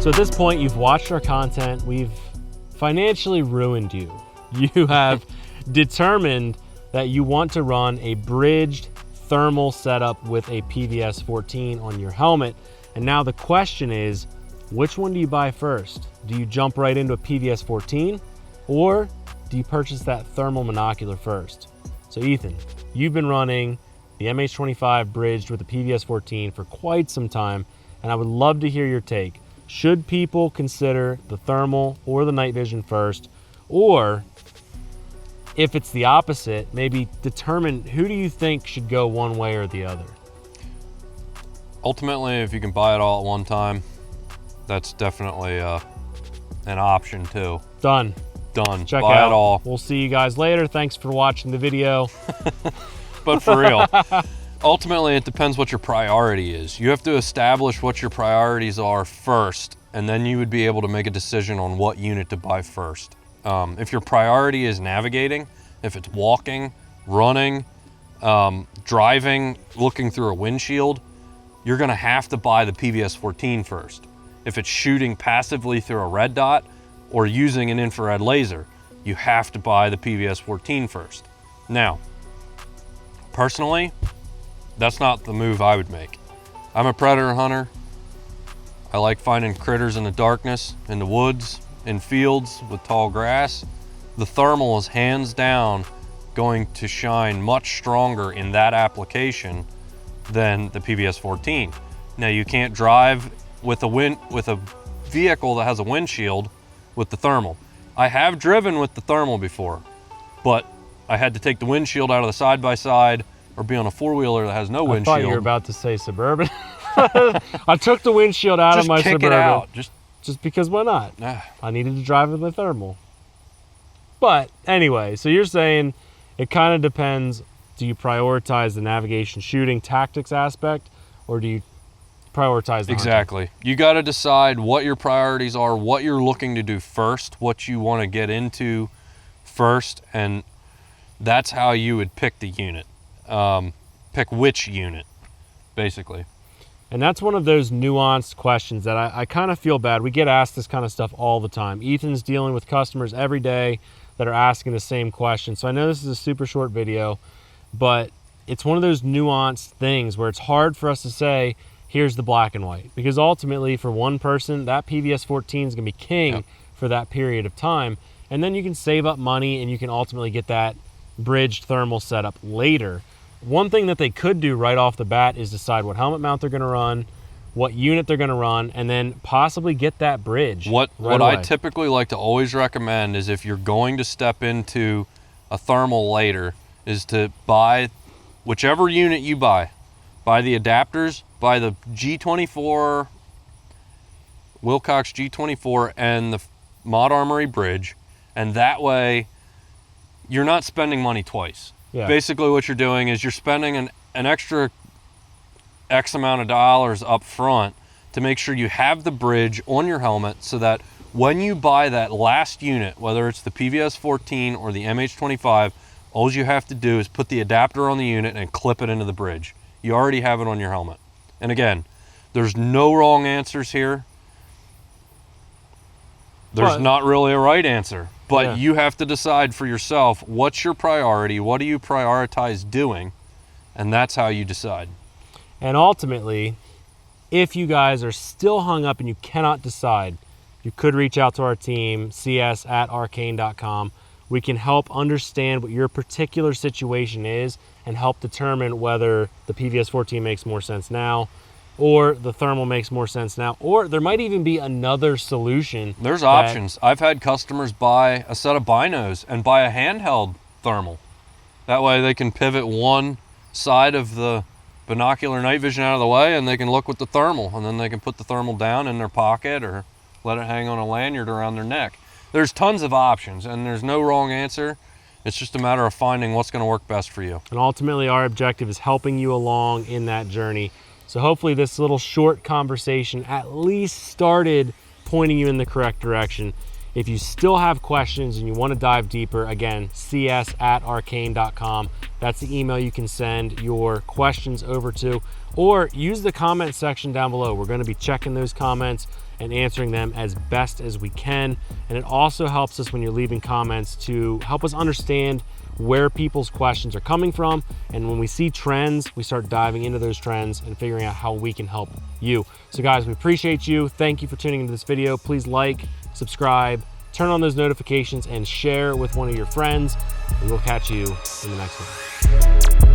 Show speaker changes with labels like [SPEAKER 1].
[SPEAKER 1] So at this point, you've watched our content. We've financially ruined you. You have determined that you want to run a bridged thermal setup with a PVS 14 on your helmet. And now the question is, which one do you buy first? Do you jump right into a PVS 14 or do you purchase that thermal monocular first? So Ethan, you've been running the MH25 bridged with the PVS 14 for quite some time, and I would love to hear your take. Should people consider the thermal or the night vision first? Or if it's the opposite, maybe determine who do you think should go one way or the other?
[SPEAKER 2] Ultimately, if you can buy it all at one time, that's definitely an option too.
[SPEAKER 1] Done.
[SPEAKER 2] Done.
[SPEAKER 1] Check
[SPEAKER 2] buy
[SPEAKER 1] out.
[SPEAKER 2] it all.
[SPEAKER 1] We'll see you guys later. Thanks for watching the video.
[SPEAKER 2] But for real, ultimately it depends what your priority is. You have to establish what your priorities are first, and then you would be able to make a decision on what unit to buy first. If your priority is navigating, if it's walking, running, driving, looking through a windshield, you're gonna have to buy the PVS 14 first. If it's shooting passively through a red dot or using an infrared laser, you have to buy the PVS 14 first. Now, personally, that's not the move I would make. I'm a predator hunter. I like finding critters in the darkness, in the woods, in fields with tall grass. The thermal is hands down going to shine much stronger in that application than the PVS 14. Now, you can't drive with a vehicle that has a windshield with the thermal. I have driven with the thermal before, but I had to take the windshield out of the side-by-side or be on a four-wheeler that has no windshield.
[SPEAKER 1] I thought you were about to say Suburban. I took the windshield out of my
[SPEAKER 2] Just kick
[SPEAKER 1] Suburban.
[SPEAKER 2] it out.
[SPEAKER 1] Just because why not? I needed to drive with my thermal. But anyway, so you're saying it kind of depends. Do you prioritize the navigation, shooting, tactics aspect, or do you prioritize the
[SPEAKER 2] Exactly.
[SPEAKER 1] hunting?
[SPEAKER 2] You got to decide what your priorities are, what you're looking to do first, what you want to get into first, and that's how you would pick the unit. Pick which unit, basically.
[SPEAKER 1] And that's one of those nuanced questions that I kind of feel bad. We get asked this kind of stuff all the time. Ethan's dealing with customers every day that are asking the same question. So I know this is a super short video, but it's one of those nuanced things where it's hard for us to say, here's the black and white. Because ultimately, for one person, that PVS 14 is going to be king for that period of time. And then you can save up money and you can ultimately get that bridged thermal setup later. One thing that they could do right off the bat is decide what helmet mount they're going to run, what unit they're going to run, and then possibly get that bridge.
[SPEAKER 2] What I typically like to always recommend is, if you're going to step into a thermal later, is to buy whichever unit you buy the adapters, buy the G24, Wilcox G24 and the Mod Armory bridge, and that way you're not spending money twice.
[SPEAKER 1] Yeah.
[SPEAKER 2] Basically what you're doing is you're spending an extra X amount of dollars up front to make sure you have the bridge on your helmet, so that when you buy that last unit, whether it's the PVS 14 or the MH25, all you have to do is put the adapter on the unit and clip it into the bridge. You already have it on your helmet. And again, there's no wrong answers here. There's not really a right answer, but you have to decide for yourself, what's your priority, what do you prioritize doing, and that's how you decide.
[SPEAKER 1] And ultimately, if you guys are still hung up and you cannot decide, you could reach out to our team, cs@arcane.com. We can help understand what your particular situation is and help determine whether the PVS 14 makes more sense now, or the thermal makes more sense now, or there might even be another solution.
[SPEAKER 2] There's options. I've had customers buy a set of binos and buy a handheld thermal. That way they can pivot one side of the binocular night vision out of the way and they can look with the thermal, and then they can put the thermal down in their pocket or let it hang on a lanyard around their neck. There's tons of options and there's no wrong answer. It's just a matter of finding what's going to work best for you.
[SPEAKER 1] And ultimately our objective is helping you along in that journey. So hopefully this little short conversation at least started pointing you in the correct direction. If you still have questions and you want to dive deeper, again, cs@arcane.com. That's the email you can send your questions over to, or use the comment section down below. We're going to be checking those comments and answering them as best as we can. And it also helps us when you're leaving comments to help us understand where people's questions are coming from. And when we see trends, we start diving into those trends and figuring out how we can help you. So guys, we appreciate you. Thank you for tuning into this video. Please like, subscribe, turn on those notifications, and share with one of your friends. And we'll catch you in the next one.